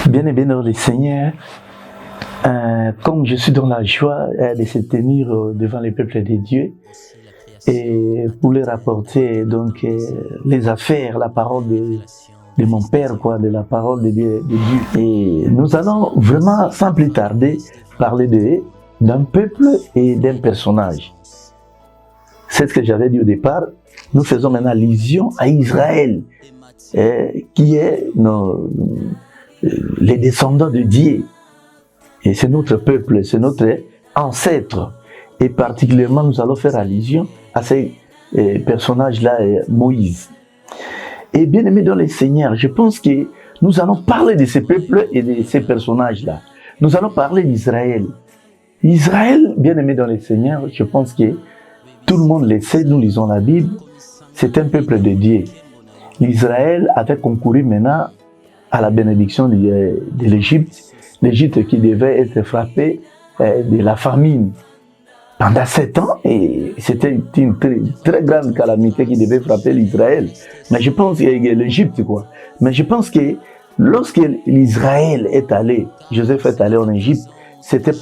Bien-aimé dans le Seigneur, comme je suis dans la joie de se tenir devant les peuples de Dieu et pour leur rapporter donc les affaires, la parole de mon Père, de la parole de Dieu. Et nous allons vraiment, sans plus tarder, parler d'un peuple et d'un personnage. C'est ce que j'avais dit au départ. Nous faisons maintenant allusion à Israël, qui est les descendants de Dieu. Et c'est notre peuple, c'est notre ancêtre. Et particulièrement, nous allons faire allusion à ces personnages-là, Moïse. Et bien aimé dans les Seigneurs, je pense que nous allons parler de ces peuples et de ces personnages-là. Nous allons parler d'Israël. Israël, bien aimé dans les Seigneurs, je pense que tout le monde le sait, nous lisons la Bible, c'est un peuple de Dieu. L'Israël avait concouru maintenant à la bénédiction de l'Égypte. L'Égypte qui devait être frappée de la famine pendant 7 ans, et c'était une très grande calamité qui devait frapper l'Israël. Mais je pense que l'Égypte, Mais je pense que lorsque l'Israël est allé, Joseph est allé en Égypte, c'était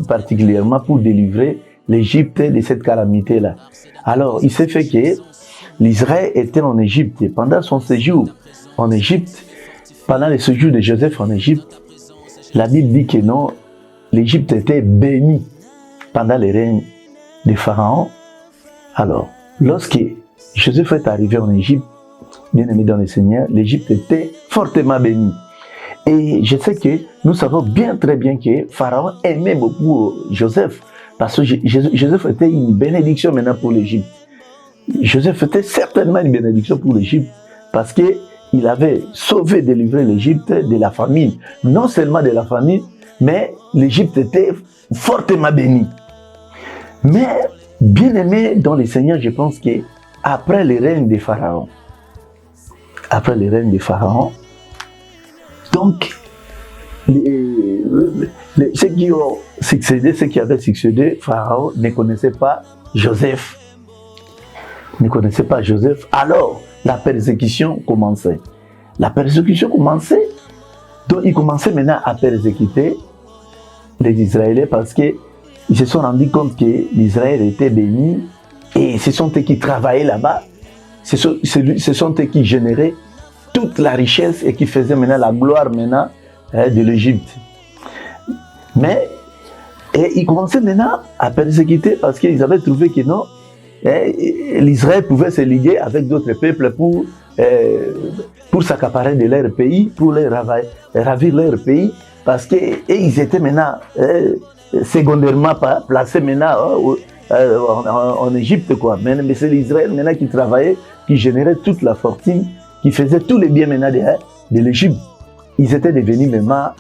particulièrement pour délivrer l'Égypte de cette calamité-là. Alors, il s'est fait que l'Israël était en Égypte, et pendant son séjour en Égypte, pendant le séjour de Joseph en Égypte, la Bible dit que non, l'Égypte était bénie pendant le règne de Pharaon. Alors, lorsque Joseph est arrivé en Égypte, bien aimé dans le Seigneur, l'Égypte était fortement bénie. Et je sais que nous savons très bien que Pharaon aimait beaucoup Joseph, parce que Joseph était une bénédiction maintenant pour l'Égypte. Joseph était certainement une bénédiction pour l'Égypte, parce qu'il avait sauvé, délivré l'Égypte de la famine. Non seulement de la famine, mais l'Égypte était fortement bénie. Mais, bien aimé dans le Seigneur, je pense qu'après le règne de Pharaon, donc, ceux qui avaient succédé, Pharaon ne connaissaient pas Joseph. Alors, la persécution commençait. Donc ils commençaient maintenant à persécuter les Israéliens parce qu'ils se sont rendus compte que l'Israël était béni et ce sont eux qui travaillaient là-bas, ce sont eux qui généraient toute la richesse et qui faisaient maintenant la gloire maintenant de l'Égypte. Mais ils commençaient maintenant à persécuter parce qu'ils avaient trouvé que non, l'Israël pouvait se liguer avec d'autres peuples pour s'accaparer de leur pays, pour les ravir leur pays, parce qu'ils étaient maintenant secondairement placés maintenant en Égypte, Mais c'est l'Israël maintenant qui travaillait, qui générait toute la fortune, qui faisait tous les biens maintenant de l'Égypte. Ils étaient devenus maintenant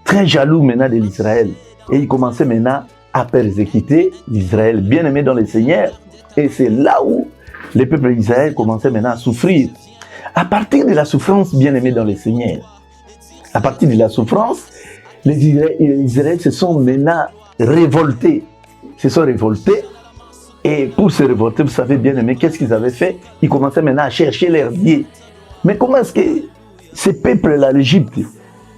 très jaloux maintenant de l'Israël. Et ils commençaient maintenant à persécuter l'Israël, bien aimé dans le Seigneur. Et c'est là où les peuples d'Israël commençaient maintenant à souffrir. À partir de la souffrance, bien aimé dans le Seigneur, à partir de la souffrance, les Israéliens se sont maintenant révoltés. Et pour se révolter, vous savez bien aimé, qu'est-ce qu'ils avaient fait? Ils commençaient maintenant à chercher leurs dieux. Mais comment est-ce que ces peuples-là, l'Égypte,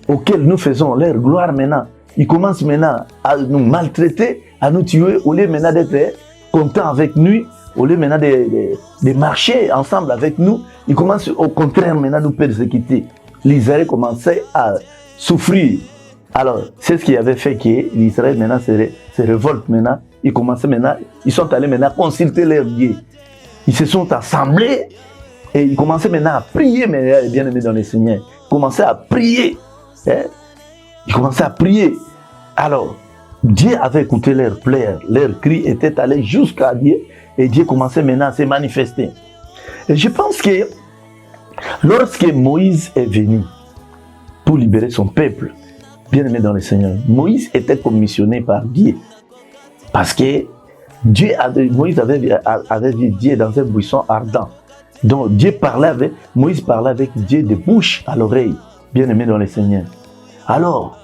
auxquels nous faisons leur gloire maintenant, ils commencent maintenant à nous maltraiter, à nous tuer, au lieu maintenant d'être contents avec nous, au lieu maintenant de marcher ensemble avec nous, ils commencent au contraire maintenant à nous persécuter. L'Israël commençait à souffrir. Alors, c'est ce qui avait fait que l'Israël maintenant se révolte maintenant. Ils sont allés maintenant consulter leurs dieux. Ils se sont assemblés et ils commençaient maintenant à prier, mais bien aimés dans le Seigneur. Ils commençaient à prier. Ils commençaient à prier. Alors, Dieu avait écouté leurs pleurs. Leurs cris étaient allés jusqu'à Dieu. Et Dieu commençait maintenant à se manifester. Et je pense que lorsque Moïse est venu pour libérer son peuple, bien aimé dans le Seigneur, Moïse était commissionné par Dieu. Parce que Moïse avait vu Dieu dans un buisson ardent. Donc Moïse parlait avec Dieu de bouche à l'oreille, bien aimé dans le Seigneur. Alors,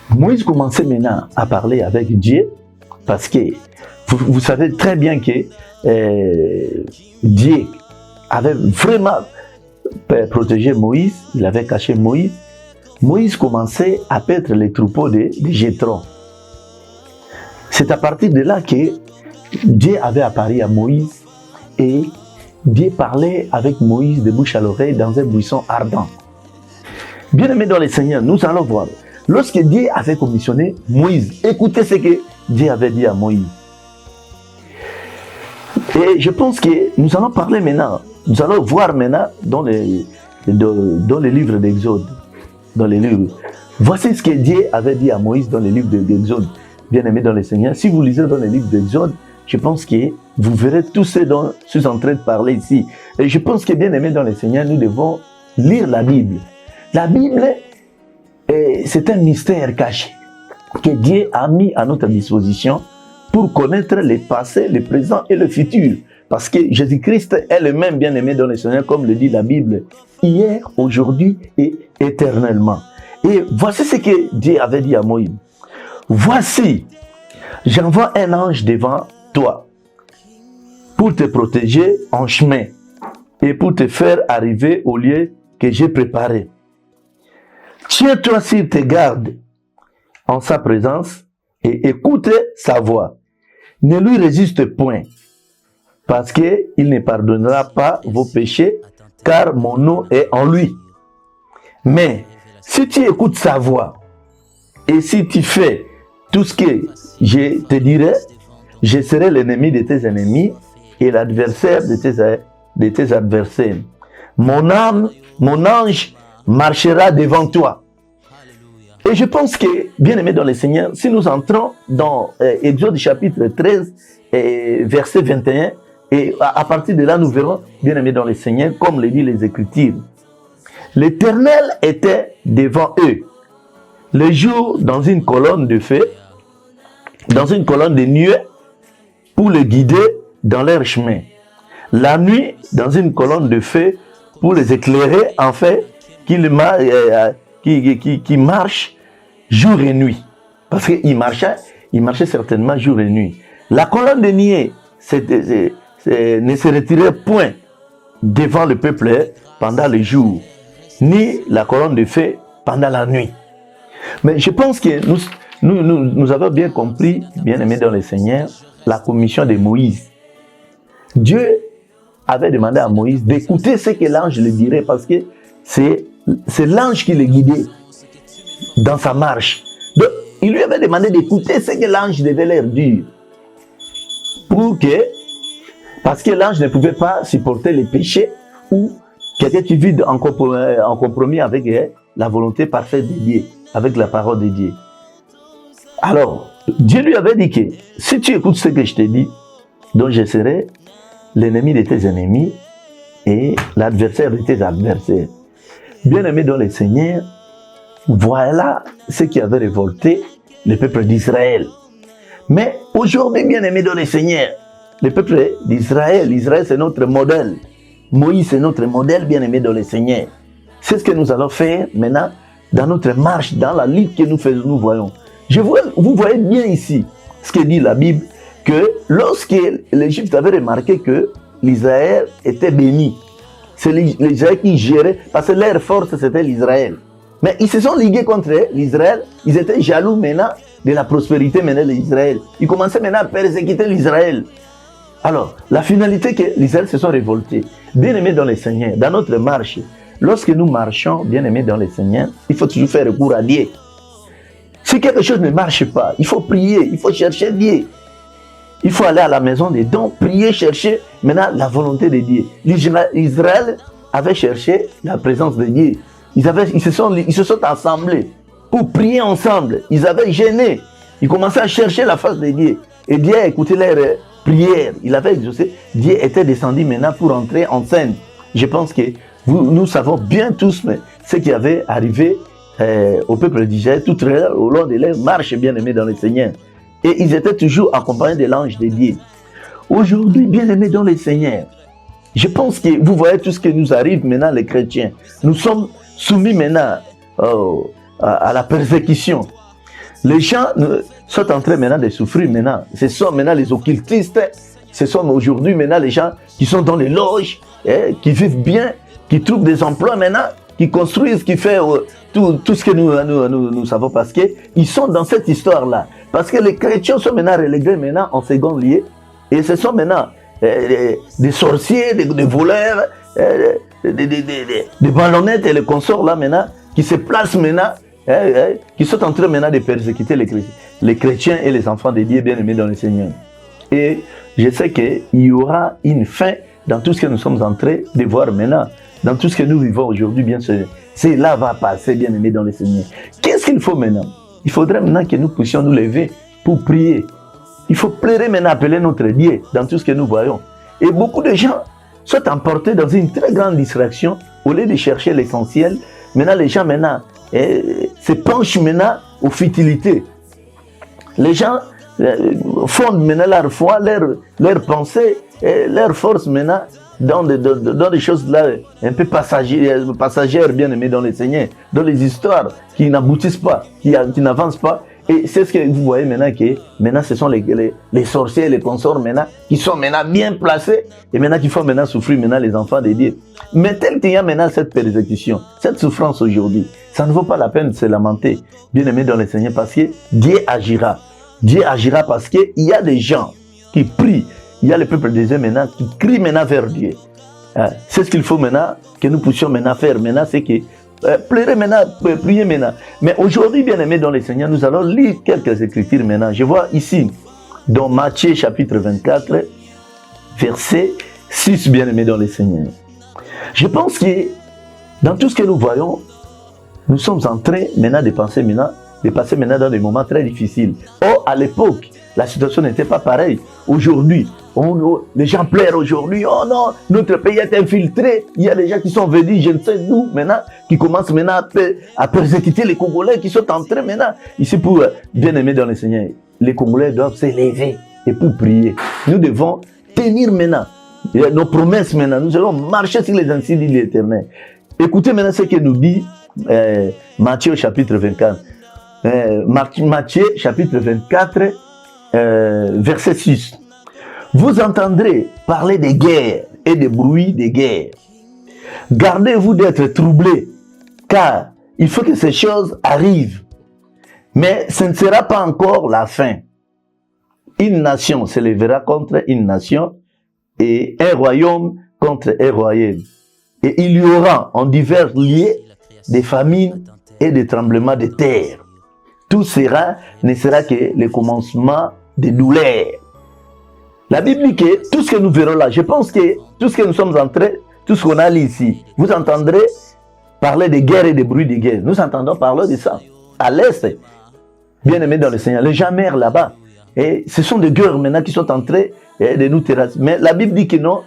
Moïse commençait maintenant à parler avec Dieu parce que vous savez très bien que Dieu avait vraiment protégé Moïse, il avait caché Moïse, Moïse commençait à paître les troupeaux de Jéthro. C'est à partir de là que Dieu avait apparu à Moïse et Dieu parlait avec Moïse de bouche à l'oreille dans un buisson ardent. Bien-aimés dans le Seigneur, nous allons voir. Lorsque Dieu avait commissionné Moïse, écoutez ce que Dieu avait dit à Moïse. Et je pense que nous allons parler maintenant, nous allons voir maintenant dans les livres d'Exode. Dans les livres. Voici ce que Dieu avait dit à Moïse dans les livres d'Exode. Bien-aimés dans le Seigneur, si vous lisez dans les livres d'Exode, je pense que vous verrez tout ce dont je suis en train de parler ici. Et je pense que, bien-aimés dans le Seigneur, nous devons lire la Bible. La Bible, c'est un mystère caché que Dieu a mis à notre disposition pour connaître le passé, le présent et le futur. Parce que Jésus-Christ est le même, bien-aimé dans le Seigneur, comme le dit la Bible, hier, aujourd'hui et éternellement. Et voici ce que Dieu avait dit à Moïse. Voici, j'envoie un ange devant toi pour te protéger en chemin et pour te faire arriver au lieu que j'ai préparé. Tiens-toi sur tes gardes en sa présence et écoute sa voix. Ne lui résiste point, parce qu'il ne pardonnera pas vos péchés, car mon nom est en lui. Mais si tu écoutes sa voix, et si tu fais tout ce que je te dirai, je serai l'ennemi de tes ennemis et l'adversaire de tes adversaires. Mon ange marchera devant toi. Et je pense que, bien-aimés dans le Seigneur, si nous entrons dans Exode chapitre 13, verset 21, et à partir de là, nous verrons, bien-aimés dans le Seigneur, comme le dit les Écritures. L'Éternel était devant eux, le jour dans une colonne de feu, dans une colonne de nuée, pour le guider dans leur chemin. La nuit, dans une colonne de feu, pour les éclairer, en fait, qu'ils marchent jour et nuit. Parce qu'ils marchaient certainement jour et nuit. La colonne de nuée ne se retirait point devant le peuple pendant le jour, ni la colonne de feu pendant la nuit. Mais je pense que nous avons bien compris, bien aimés dans le Seigneur, la commission de Moïse. Dieu avait demandé à Moïse d'écouter ce que l'ange lui dirait, parce que c'est l'ange qui le guidait dans sa marche. Donc, il lui avait demandé d'écouter ce que l'ange devait leur dire. Parce que l'ange ne pouvait pas supporter les péchés ou quelqu'un qui vit en compromis avec la volonté parfaite de Dieu, avec la parole de Dieu. Alors, Dieu lui avait dit que si tu écoutes ce que je te dis, donc je serai l'ennemi de tes ennemis et l'adversaire de tes adversaires. Bien-aimé dans le Seigneur, voilà ce qui avait révolté le peuple d'Israël. Mais aujourd'hui, bien-aimé dans le Seigneur, le peuple d'Israël, Israël c'est notre modèle. Moïse c'est notre modèle, bien-aimé dans le Seigneur. C'est ce que nous allons faire maintenant dans notre marche, dans la lutte que nous voyons. Vous voyez bien ici ce que dit la Bible, que lorsque l'Égypte avait remarqué que l'Israël était béni, c'est l'Israël qui gérait, parce que leur force c'était l'Israël. Mais ils se sont ligués contre l'Israël, ils étaient jaloux maintenant de la prospérité maintenant de l'Israël. Ils commençaient maintenant à persécuter l'Israël. Alors, la finalité que l'Israël se sont révoltés. Bien-aimés dans le Seigneur, dans notre marche, lorsque nous marchons, bien-aimés dans le Seigneur, il faut toujours faire recours à Dieu. Si quelque chose ne marche pas, il faut prier, il faut chercher Dieu. Il faut aller à la maison des dons, prier, chercher maintenant la volonté de Dieu. Israël avait cherché la présence de Dieu. Ils se sont assemblés pour prier ensemble. Ils avaient gêné. Ils commençaient à chercher la face de Dieu. Et Dieu a écouté leurs prières. Il avait exaucé. Dieu était descendu maintenant pour entrer en scène. Je pense que nous savons bien tous ce qui avait arrivé au peuple d'Israël tout au long de leur marche, bien-aimés dans le Seigneur. Et ils étaient toujours accompagnés de l'ange de Dieu. Aujourd'hui, bien-aimés dans le Seigneur, je pense que vous voyez tout ce qui nous arrive maintenant, les chrétiens. Nous sommes soumis maintenant à la persécution. Les gens sont en train maintenant de souffrir maintenant. Ce sont maintenant les occultistes. Ce sont aujourd'hui maintenant les gens qui sont dans les loges, qui vivent bien, qui trouvent des emplois maintenant. qui construisent, qui font tout ce que nous savons, parce qu'ils sont dans cette histoire-là. Parce que les chrétiens sont maintenant relégués maintenant en second lieu, et ce sont maintenant des sorciers, des voleurs, des ballonnettes et les consorts là maintenant, qui se placent maintenant, qui sont en train maintenant de persécuter les chrétiens et les enfants de Dieu bien-aimés dans le Seigneur. Et je sais qu'il y aura une fin dans tout ce que nous sommes en train de voir maintenant, dans tout ce que nous vivons aujourd'hui, bien sûr. Cela va passer, bien-aimés dans le Seigneur. Qu'est-ce qu'il faut maintenant? Il faudrait maintenant que nous puissions nous lever pour prier. Il faut pleurer maintenant, appeler notre Dieu dans tout ce que nous voyons. Et beaucoup de gens sont emportés dans une très grande distraction au lieu de chercher l'essentiel. Maintenant, les gens maintenant se penchent maintenant aux futilités. Les gens fondent maintenant leur foi, leur pensée, leur force maintenant dans des choses là un peu passagères, bien aimées dans le Seigneur, dans les histoires qui n'aboutissent pas, qui n'avancent pas. Et c'est ce que vous voyez maintenant, que maintenant ce sont les sorciers, les consorts maintenant, qui sont maintenant bien placés et maintenant qui font maintenant souffrir maintenant les enfants de Dieu. Mais tel qu'il y a maintenant cette persécution, cette souffrance aujourd'hui, ça ne vaut pas la peine de se lamenter, bien aimé dans le Seigneur, parce que Dieu agira. Dieu agira parce qu'il y a des gens qui prient. Il y a le peuple des hommes maintenant qui crie maintenant vers Dieu. C'est ce qu'il faut maintenant que nous puissions maintenant faire. Maintenant, c'est que pleurer maintenant, prier maintenant. Mais aujourd'hui, bien aimé dans le Seigneur, nous allons lire quelques écritures maintenant. Je vois ici, dans Matthieu chapitre 24, verset 6, bien aimé dans le Seigneur. Je pense que dans tout ce que nous voyons, nous sommes en train maintenant de passer maintenant dans des moments très difficiles. Or, à l'époque, la situation n'était pas pareille. Aujourd'hui, les gens pleurent aujourd'hui. Oh non, notre pays est infiltré. Il y a des gens qui sont venus, je ne sais d'où maintenant, qui commencent maintenant à persécuter les Congolais qui sont entrés maintenant. Ici, pour bien aimer dans le Seigneur, les Congolais doivent se lever et pour prier. Nous devons tenir maintenant nos promesses maintenant. Nous allons marcher sur les insignes de l'Éternel. Écoutez maintenant ce que nous dit Matthieu chapitre 24. Matthieu chapitre 24, verset 6. Vous entendrez parler des guerres et des bruits des guerres. Gardez-vous d'être troublés, car il faut que ces choses arrivent. Mais ce ne sera pas encore la fin. Une nation se lèvera contre une nation et un royaume contre un royaume. Et il y aura en divers lieux des famines et des tremblements de terre. Tout ne sera que le commencement des douleurs. La Bible dit que tout ce que nous verrons là, je pense que tout ce que nous sommes entrés, tout ce qu'on a lu ici, vous entendrez parler de guerre et de bruits de guerre. Nous entendons parler de ça. À l'Est, bien aimé dans le Seigneur, les gens meurent là-bas. Et ce sont des guerres maintenant qui sont entrées de nous terrasser. Mais la Bible dit que non,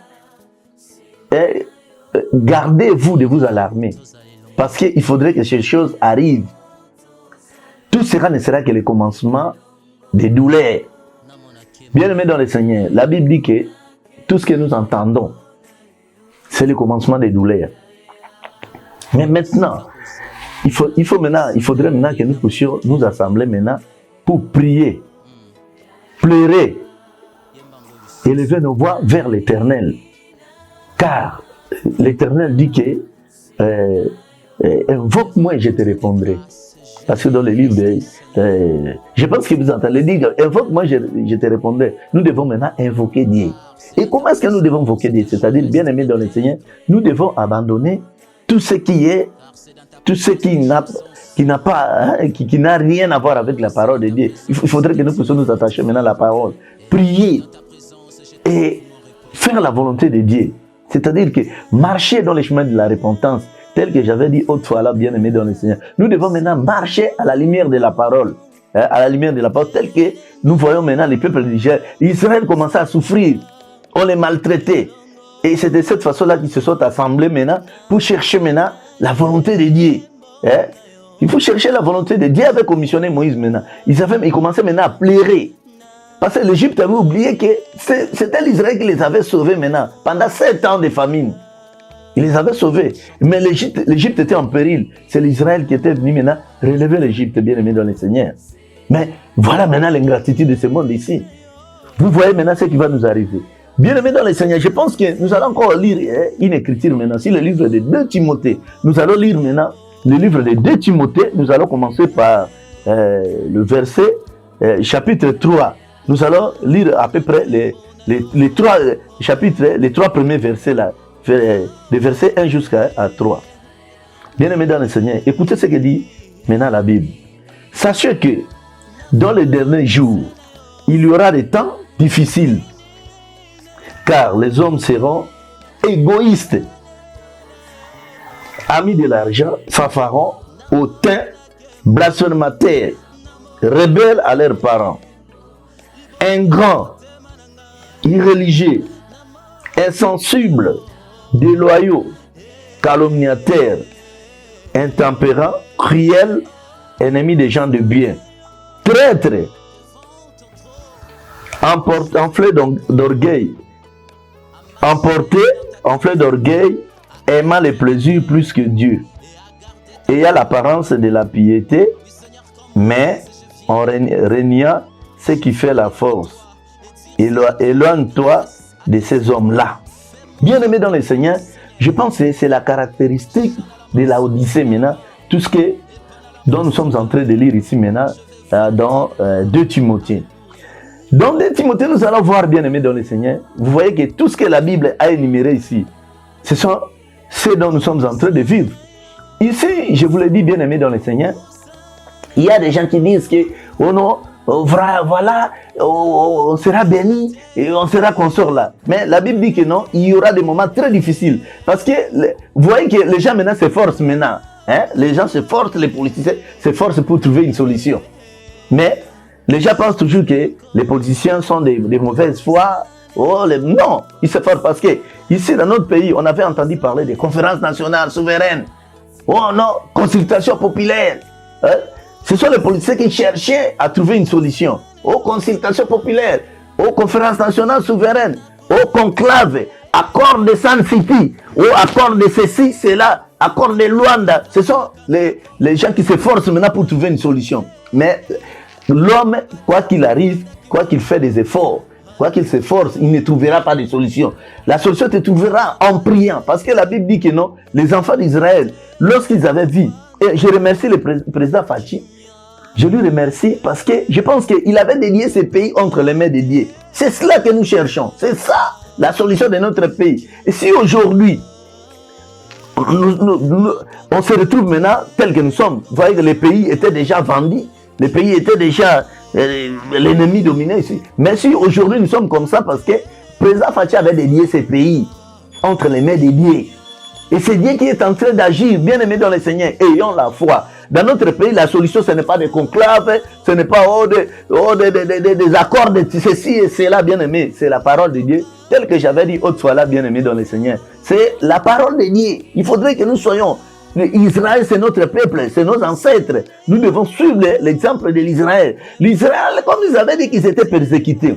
gardez-vous de vous alarmer. Parce qu'il faudrait que ces choses arrivent. Tout cela ne sera que le commencement des douleurs. Bien aimé dans le Seigneur, la Bible dit que tout ce que nous entendons, c'est le commencement des douleurs. Mais maintenant, il faudrait maintenant que nous puissions nous assembler maintenant pour prier, pleurer, élever nos voix vers l'Éternel. Car l'Éternel dit que invoque-moi et je te répondrai. Parce que dans les livres, je pense que vous entendez dire, invoque-moi, je te répondrai. Nous devons maintenant invoquer Dieu. Et comment est-ce que nous devons invoquer Dieu? C'est-à-dire, bien aimé dans le Seigneur, nous devons abandonner tout ce qui n'a rien à voir avec la parole de Dieu. Il faudrait que nous puissions nous attacher maintenant à la parole. Prier et faire la volonté de Dieu. C'est-à-dire que marcher dans les chemins de la repentance, tel que j'avais dit autrefois là, bien aimé dans le Seigneur. Nous devons maintenant marcher à la lumière de la parole. À la lumière de la parole, tel que nous voyons maintenant les peuples d'Israël. Israël commençait à souffrir. On les maltraitait. Et c'est de cette façon-là qu'ils se sont assemblés maintenant pour chercher maintenant la volonté de Dieu. Il faut chercher la volonté de Dieu. Avait commissionné Moïse maintenant. Ils commençaient maintenant à pleurer. Parce que l'Égypte avait oublié que c'était l'Israël qui les avait sauvés maintenant. Pendant 7 ans de famine. Il les avait sauvés. Mais l'Égypte était en péril. C'est l'Israël qui était venu maintenant relever l'Égypte, bien aimé dans le Seigneur. Mais voilà maintenant l'ingratitude de ce monde ici. Vous voyez maintenant ce qui va nous arriver. Bien aimé dans le Seigneur, je pense que nous allons encore lire une écriture maintenant. Si le livre de 2 Timothée, nous allons lire maintenant le livre de 2 Timothée. Nous allons commencer par le verset, chapitre 3. Nous allons lire à peu près les 3 chapitres, les 3 premiers versets là, les versets 1 jusqu'à 3. Bien aimé dans le Seigneur, écoutez ce que dit maintenant la Bible. Sachez que dans les derniers jours, il y aura des temps difficiles, car les hommes seront égoïstes, amis de l'argent, fanfarons, hautains, blasphémateurs, rebelles à leurs parents, ingrats, irréligieux, insensibles, déloyaux, calomniateurs, intempérants, cruels, ennemis des gens de bien, traîtres, enflés d'orgueil, enflés d'orgueil, aimant les plaisirs plus que Dieu, ayant l'apparence de la piété, mais en régnant ce qui fait la force. Éloigne-toi de ces hommes-là. Bien-aimés dans le Seigneur, je pense que c'est la caractéristique de la Odyssée maintenant, tout ce dont nous sommes en train de lire ici maintenant dans 2 Timothée. Dans 2 Timothée, nous allons voir, bien-aimés dans le Seigneur, vous voyez que tout ce que la Bible a énuméré ici, ce sont ceux dont nous sommes en train de vivre. Ici, je vous l'ai dit, bien-aimés dans le Seigneur, il y a des gens qui disent que, oh non, voilà, on sera béni et on sera consort là. Mais la Bible dit que non, il y aura des moments très difficiles. Parce que vous voyez que les gens maintenant s'efforcent maintenant. Hein? Les gens s'efforcent, les politiciens s'efforcent pour trouver une solution. Mais les gens pensent toujours que les politiciens sont des mauvaises foi. Non, ils s'efforcent parce que ici dans notre pays, on avait entendu parler des conférences nationales souveraines. Oh non, consultation populaire. Hein? Ce sont les politiciens qui cherchaient à trouver une solution. Aux consultations populaires, aux conférences nationales souveraines, aux conclaves, accord de Sun City, aux accords de ceci, cela, accord de Luanda. Ce sont les gens qui s'efforcent maintenant pour trouver une solution. Mais l'homme, quoi qu'il arrive, quoi qu'il fait des efforts, quoi qu'il s'efforce, il ne trouvera pas de solution. La solution te trouvera en priant. Parce que la Bible dit que non, les enfants d'Israël, lorsqu'ils avaient vu, et je remercie le président Fachi, je lui remercie parce que je pense qu'il avait dédié ce pays entre les mains de Dieu. C'est cela que nous cherchons. C'est ça la solution de notre pays. Et si aujourd'hui, on se retrouve maintenant tel que nous sommes, vous voyez que les pays étaient déjà vendus, les pays étaient déjà l'ennemi dominait ici. Mais si aujourd'hui nous sommes comme ça parce que le président Fachi avait dédié ce pays entre les mains de Dieu. Et c'est Dieu qui est en train d'agir, bien aimé dans le Seigneur, ayons la foi. Dans notre pays, la solution, ce n'est pas des conclaves, ce n'est pas des accords de ceci et cela, bien aimé. C'est la parole de Dieu, telle que j'avais dit autrefois là, bien aimé dans le Seigneur. C'est la parole de Dieu. Il faudrait que nous soyons. Israël, c'est notre peuple, c'est nos ancêtres. Nous devons suivre l'exemple de l'Israël. L'Israël, comme ils avaient dit qu'ils étaient persécutés,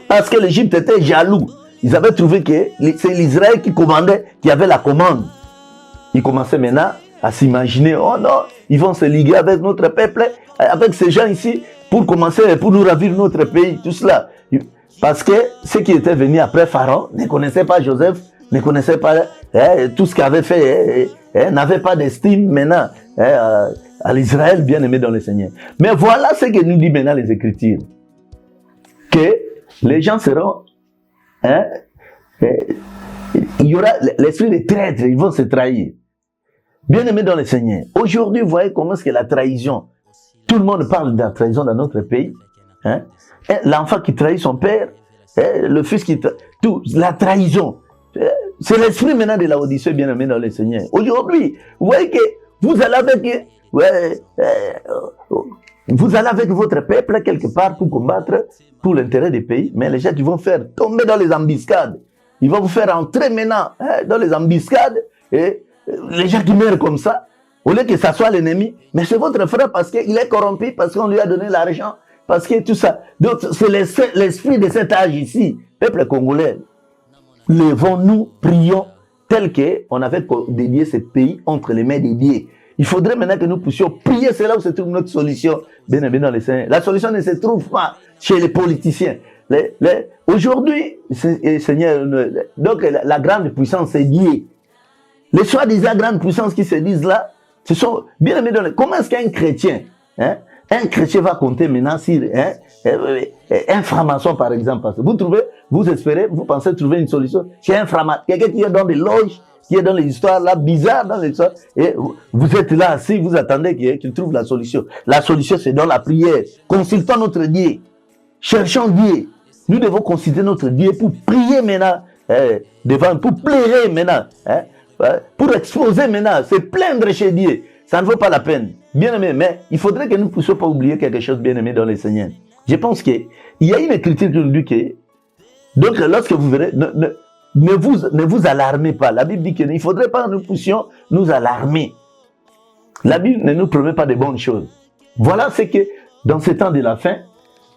parce que l'Égypte était jaloux. Ils avaient trouvé que c'est l'Israël qui commandait, qui avait la commande. Ils commençaient maintenant à s'imaginer, oh non, ils vont se liguer avec notre peuple, avec ces gens ici, pour commencer, pour nous ravir notre pays, tout cela. Parce que ceux qui étaient venus après Pharaon ne connaissaient pas Joseph, ne connaissaient pas tout ce qu'il avait fait, n'avaient pas d'estime maintenant à l'Israël bien aimé dans le Seigneur. Mais voilà ce que nous dit maintenant les Écritures. Que les gens seront... il y aura l'esprit de traître, ils vont se trahir. Bien aimé dans le Seigneur. Aujourd'hui, vous voyez comment est-ce que la trahison, tout le monde parle de la trahison dans notre pays. L'enfant qui trahit son père, le fils qui trahit, tout, la trahison. C'est l'esprit maintenant de la Odyssée, bien aimé dans le Seigneur. Aujourd'hui, vous voyez que vous allez avec... vous allez avec votre peuple quelque part pour combattre pour l'intérêt des pays, mais les gens qui vont faire tomber dans les embuscades, ils vont vous faire entrer maintenant dans les embuscades, et les gens qui meurent comme ça, au lieu que ça soit l'ennemi, mais c'est votre frère parce qu'il est corrompu, parce qu'on lui a donné l'argent, parce que tout ça. Donc c'est l'esprit de cet âge ici, peuple congolais. Levons-nous, prions, tel qu'on avait dédié ce pays entre les mains de Dieu. Il faudrait maintenant que nous puissions prier, c'est là où se trouve notre solution. Bien aimé dans les Seigneurs. La solution ne se trouve pas chez les politiciens. Aujourd'hui, Seigneur, donc la grande puissance c'est Dieu. Les soi-disant grandes puissances qui se disent là, ce sont bien aimés dans les... Comment est-ce qu'un chrétien, hein, un chrétien va compter maintenant sur un franc-maçon par exemple? Parce que vous trouvez, vous espérez, vous pensez trouver une solution chez un franc-maçon, quelqu'un qui est dans des loges, qui est dans les histoires là, bizarres dans les histoires, et vous êtes là, si vous attendez qu'il trouve la solution. La solution c'est dans la prière. Consultons notre Dieu. Cherchons Dieu. Nous devons consulter notre Dieu pour prier maintenant, devant, pour pleurer maintenant, pour exposer maintenant, se plaindre chez Dieu. Ça ne vaut pas la peine. Bien aimé, mais il faudrait que nous ne puissions pas oublier quelque chose, bien aimé, dans le Seigneur. Je pense qu'il y a une écriture qui nous dit que, donc lorsque vous verrez, ne vous alarmez pas. La Bible dit qu'il ne faudrait pas que nous puissions nous alarmer. La Bible ne nous promet pas de bonnes choses. Voilà ce que, dans ce temps de la fin,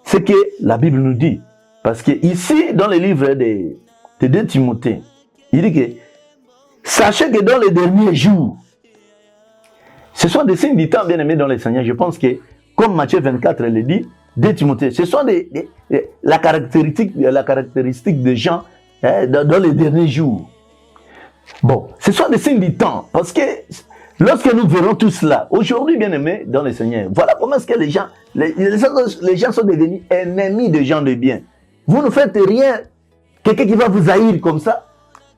ce que la Bible nous dit. Parce que ici, dans le livre de 2 Timothée, il dit que sachez que dans les derniers jours, ce sont des signes du temps bien aimés dans le Seigneur. Je pense que, comme Matthieu 24 le dit, 2 Timothée, ce sont la caractéristique des gens dans les derniers jours. Bon, ce sont des signes du temps. Parce que lorsque nous verrons tout cela, aujourd'hui bien aimés dans le Seigneur, voilà comment est-ce que les gens sont devenus ennemis des gens de bien. Vous ne faites rien. Quelqu'un qui va vous haïr comme ça,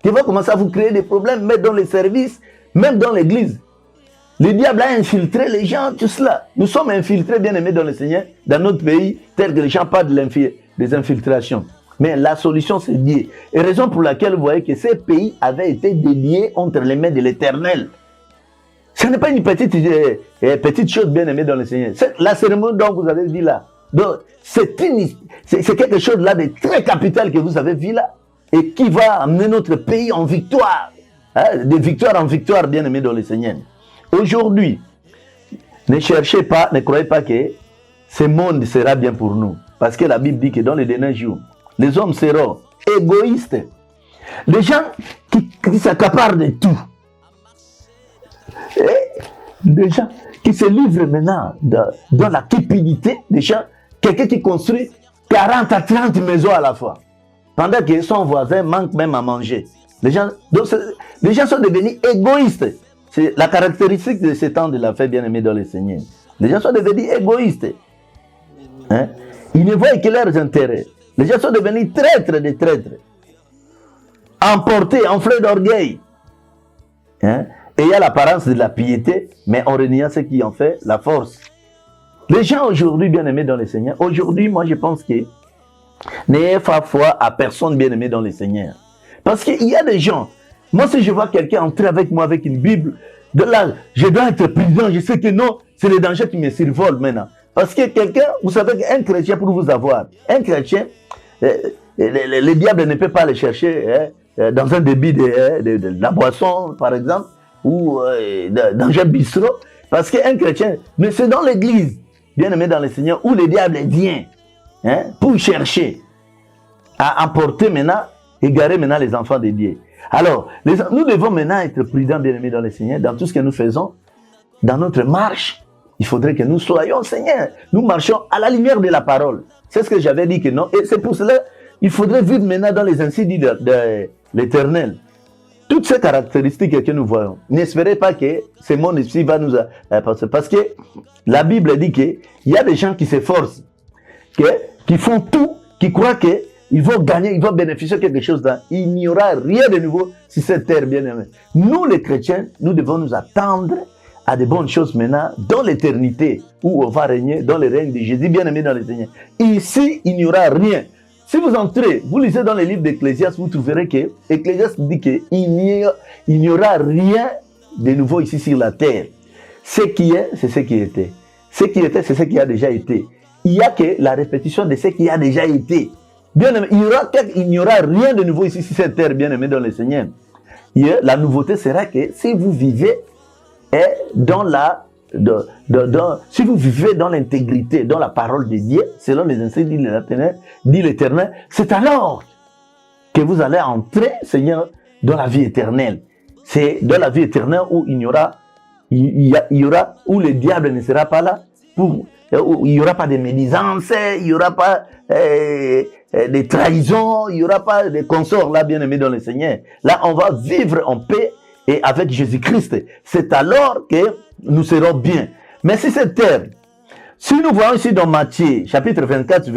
qui va commencer à vous créer des problèmes, même dans les services, même dans l'église. Le diable a infiltré les gens, tout cela. Nous sommes infiltrés, bien aimés dans le Seigneur, dans notre pays, tel que les gens parlent des infiltrations. Mais la solution, c'est Dieu. Et raison pour laquelle vous voyez que ces pays avaient été dédiés entre les mains de l'Éternel. Ce n'est pas une petite chose, bien aimée dans le Seigneur. La cérémonie dont vous avez vu là, c'est quelque chose là de très capital que vous avez vu là et qui va amener notre pays en victoire. De victoire en victoire, bien aimé dans le Seigneur. Aujourd'hui, ne cherchez pas, ne croyez pas que ce monde sera bien pour nous. Parce que la Bible dit que dans les derniers jours, les hommes seront égoïstes. Les gens qui s'accaparent de tout. Et des gens qui se livrent maintenant dans la cupidité. Des gens, quelqu'un qui construit 40 à 30 maisons à la fois. Pendant que son voisin manque même à manger. Les gens sont devenus égoïstes. C'est la caractéristique de ces temps de la fête, bien aimé dans le Seigneur. Les gens sont devenus égoïstes. Hein? Ils ne voient que leurs intérêts. Les gens sont devenus traîtres des traîtres. Emportés, enflés d'orgueil. Hein? Et il y a l'apparence de la piété, mais en reniant ce qui en fait la force. Les gens aujourd'hui, bien aimés dans le Seigneur, aujourd'hui, moi je pense que n'ayez pas foi à personne bien aimé dans le Seigneur. Parce qu'il y a des gens, moi si je vois quelqu'un entrer avec moi avec une Bible, de là, je dois être prudent, je sais que non, c'est le danger qui me survole maintenant. Parce que quelqu'un, vous savez qu'un chrétien pour vous avoir, un chrétien, le diable ne peut pas le chercher dans un débit de la boisson, par exemple, ou dans un bistrot. Parce qu'un chrétien, mais c'est dans l'église, bien aimé dans le Seigneur, où le diable vient pour chercher à emporter maintenant, égarer maintenant les enfants de Dieu. Alors, nous devons maintenant être prudents, bien aimés dans le Seigneur, dans tout ce que nous faisons, dans notre marche. Il faudrait que nous soyons, Seigneur, nous marchions à la lumière de la parole. C'est ce que j'avais dit que non. Et c'est pour cela il faudrait vivre maintenant dans les insidies de l'Éternel. Toutes ces caractéristiques que nous voyons, n'espérez pas que ce monde ici va nous... Parce que la Bible dit qu'il y a des gens qui s'efforcent, qui font tout, qui croient qu'ils vont gagner, ils vont bénéficier de quelque chose. Il n'y aura rien de nouveau sur cette terre, bien aimée. Nous, les chrétiens, nous devons nous attendre à de bonnes choses maintenant dans l'éternité où on va régner dans le règne de Jésus, bien aimé dans le Seigneur. Ici, il n'y aura rien. Si vous entrez, vous lisez dans les livres d'Ecclésiaste, vous trouverez que Ecclésiaste dit qu'il n'y aura rien de nouveau ici sur la terre. Ce qui est, c'est ce qui était. Ce qui était, c'est ce qui a déjà été. Il n'y a que la répétition de ce qui a déjà été. Bien aimé, il n'y aura rien de nouveau ici sur cette terre, bien aimé dans le Seigneur. La nouveauté sera que si vous vivez si vous vivez dans l'intégrité, dans la parole de Dieu, selon les enseignements dit l'Éternel, c'est alors que vous allez entrer, Seigneur, dans la vie éternelle. C'est dans la vie éternelle où il y aura, où le diable ne sera pas là pour où il n'y aura pas de médisance, il n'y aura pas des trahisons, il n'y aura pas de consorts là, bien aimés dans le Seigneur. Là, on va vivre en paix et avec Jésus-Christ. C'est alors que nous serons bien. Mais si cette terre, si nous voyons ici dans Matthieu, chapitre 24,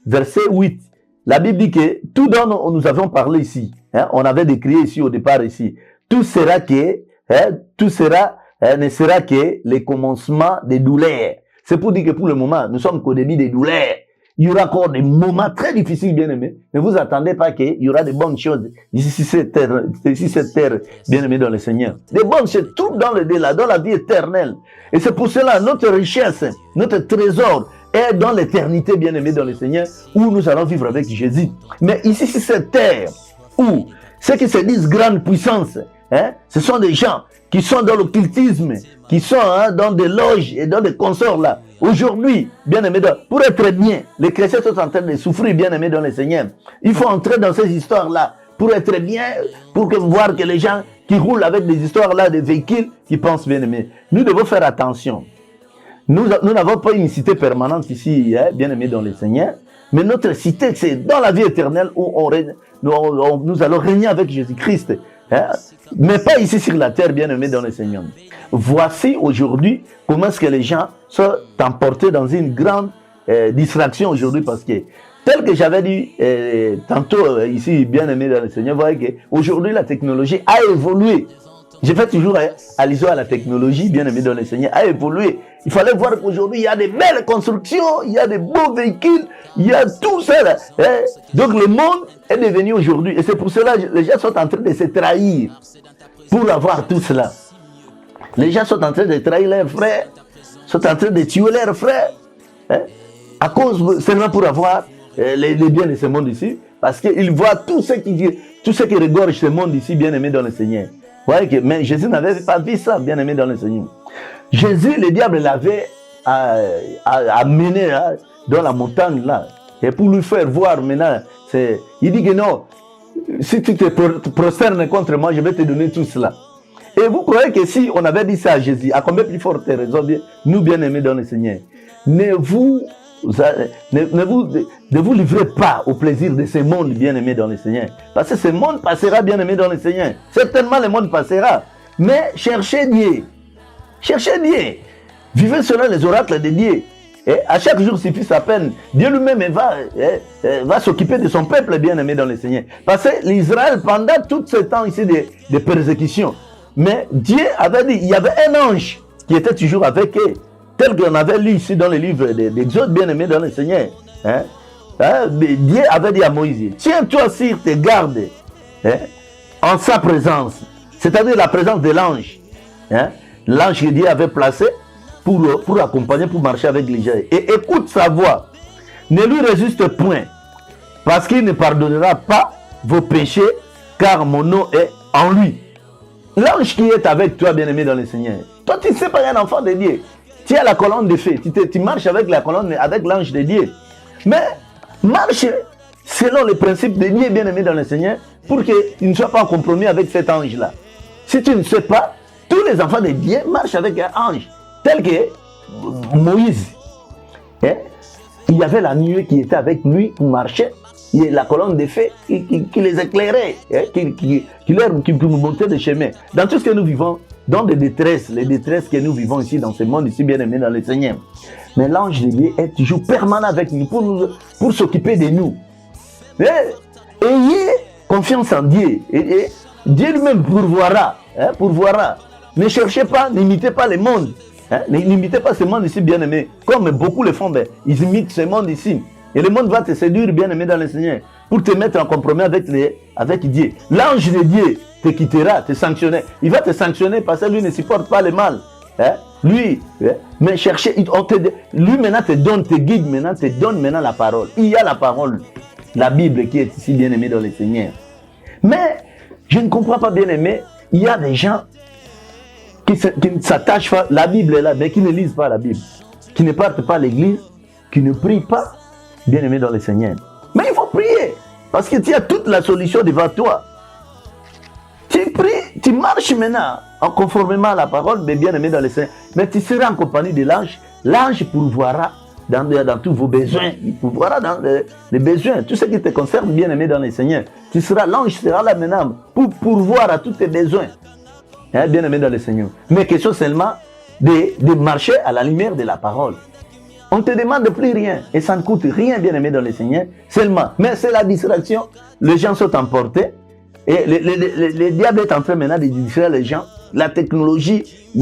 verset 8, la Bible dit que tout dont nous avons parlé ici, hein, on avait décrit ici au départ ici, tout sera que, ne sera que le commencement des douleurs. C'est pour dire que pour le moment, nous sommes qu'au début des douleurs. Il y aura encore des moments très difficiles, bien aimés. Ne vous attendez pas qu'il y aura des bonnes choses ici cette terre, bien aimé dans le Seigneur. Des bonnes choses, tout dans le delà, dans la vie éternelle. Et c'est pour cela, notre richesse, notre trésor est dans l'éternité, bien aimé dans le Seigneur, où nous allons vivre avec Jésus. Mais ici, c'est cette terre où ceux qui se disent grande puissance, hein, ce sont des gens qui sont dans l'occultisme, qui sont dans des loges et dans des consorts là. Aujourd'hui, bien aimé, pour être bien, les chrétiens sont en train de souffrir, bien aimé dans le Seigneur. Il faut entrer dans ces histoires-là pour être bien, pour voir que les gens qui roulent avec des histoires-là, des véhicules, qui pensent bien aimé. Nous devons faire attention. Nous n'avons pas une cité permanente ici, hein, bien aimé dans le Seigneur, mais notre cité, c'est dans la vie éternelle où nous allons régner avec Jésus-Christ. Hein? Mais pas ici sur la terre, bien aimé dans le Seigneur. Voici aujourd'hui comment est-ce que les gens sont emportés dans une grande distraction aujourd'hui, parce que tel que j'avais dit tantôt ici, bien aimé dans le Seigneur, vous voyez qu'aujourd'hui la technologie a évolué. Je fais toujours allusion à la technologie, bien aimé dans le Seigneur, a évolué. Il fallait voir qu'aujourd'hui il y a des belles constructions, il y a des beaux véhicules, il y a tout ça là. Hein? Donc le monde est devenu aujourd'hui, et c'est pour cela que les gens sont en train de se trahir pour avoir tout cela. Les gens sont en train de trahir leurs frères, sont en train de tuer leurs frères, hein? À cause seulement pour avoir les biens de ce monde ici, parce qu'ils voient tout ce qui regorge ce monde ici, bien aimé dans le Seigneur. Vous voyez que, mais Jésus n'avait pas vu ça, bien aimé dans le Seigneur. Jésus, le diable l'avait amené dans la montagne là, et pour lui faire voir maintenant, il dit que non, si tu te prosternes contre moi, je vais te donner tout cela. Et vous croyez que si on avait dit ça à Jésus, à combien plus forte raison, nous bien aimés dans le Seigneur, ne vous livrez pas au plaisir de ce monde, bien aimé dans le Seigneur. Parce que ce monde passera, bien aimé dans le Seigneur. Certainement, le monde passera. Mais cherchez Dieu. Cherchez Dieu. Vivez selon les oracles de Dieu. Et à chaque jour suffit sa peine. Dieu lui-même va s'occuper de son peuple, bien aimé dans le Seigneur. Parce que l'Israël, pendant tout ce temps ici de persécution, mais Dieu avait dit, il y avait un ange qui était toujours avec eux. Tel qu'on avait lu ici dans le livre d'Exode, bien aimé dans le Seigneur. Hein? Dieu avait dit à Moïse, tiens-toi sur tes gardes, hein, en sa présence. C'est-à-dire la présence de l'ange. Hein? L'ange que Dieu avait placé pour accompagner, pour marcher avec les gens. Et écoute sa voix. Ne lui résiste point, parce qu'il ne pardonnera pas vos péchés, car mon nom est en lui. L'ange qui est avec toi, bien aimé dans le Seigneur. Toi, tu ne sais pas, un enfant de Dieu. Tu as la colonne de feu, tu marches avec la colonne, avec l'ange de Dieu. Mais marche selon les principes de Dieu, bien aimé dans le Seigneur, pour qu'il ne soit pas en compromis avec cet ange-là. Si tu ne sais pas, tous les enfants de Dieu marchent avec un ange, tel que Moïse. Hein? Il y avait la nuée qui était avec lui pour marcher, et la colonne de feu qui les éclairait, hein? qui nous montrait des chemins. Dans tout ce que nous vivons, dans les détresses que nous vivons ici, dans ce monde ici, bien aimé dans le Seigneur. Mais l'ange de Dieu est toujours permanent avec nous, pour s'occuper de nous. Ayez confiance en Dieu. Et Dieu lui-même pourvoira. Hein, pourvoira. Ne cherchez pas, n'imitez pas le monde. Hein, n'imitez pas ce monde ici, bien aimé. Comme beaucoup le font, ils imitent ce monde ici. Et le monde va te séduire, bien aimé dans le Seigneur, pour te mettre en compromis avec Dieu. L'ange de Dieu te quittera, te sanctionner. Il va te sanctionner parce que lui ne supporte pas le mal. Hein? Lui, hein? Mais chercher, lui maintenant te donne, te guide, maintenant te donne maintenant la parole. Il y a la parole, la Bible qui est ici, bien aimé dans le Seigneur. Mais je ne comprends pas, bien aimé, il y a des gens qui ne s'attachent pas, la Bible est là, mais qui ne lisent pas la Bible, qui ne partent pas à l'église, qui ne prient pas, bien aimé dans le Seigneur. Mais il faut prier, parce que tu as toute la solution devant toi. Tu pries, tu marches maintenant en conformément à la parole, mais bien aimé dans le Seigneur. Mais tu seras en compagnie de l'ange. l'ange pourvoira dans tous vos besoins. Il pourvoira dans les besoins. Tout ce qui te concerne, bien-aimé dans le Seigneur. L'ange sera là maintenant pour pourvoir à tous tes besoins. Hein, bien-aimé dans le Seigneur. Mais question seulement de marcher à la lumière de la parole. On ne te demande plus rien. Et ça ne coûte rien, bien-aimé dans le Seigneur. Seulement. Mais c'est la distraction. Les gens sont emportés. Et le diable est en train maintenant de distraire les gens. La technologie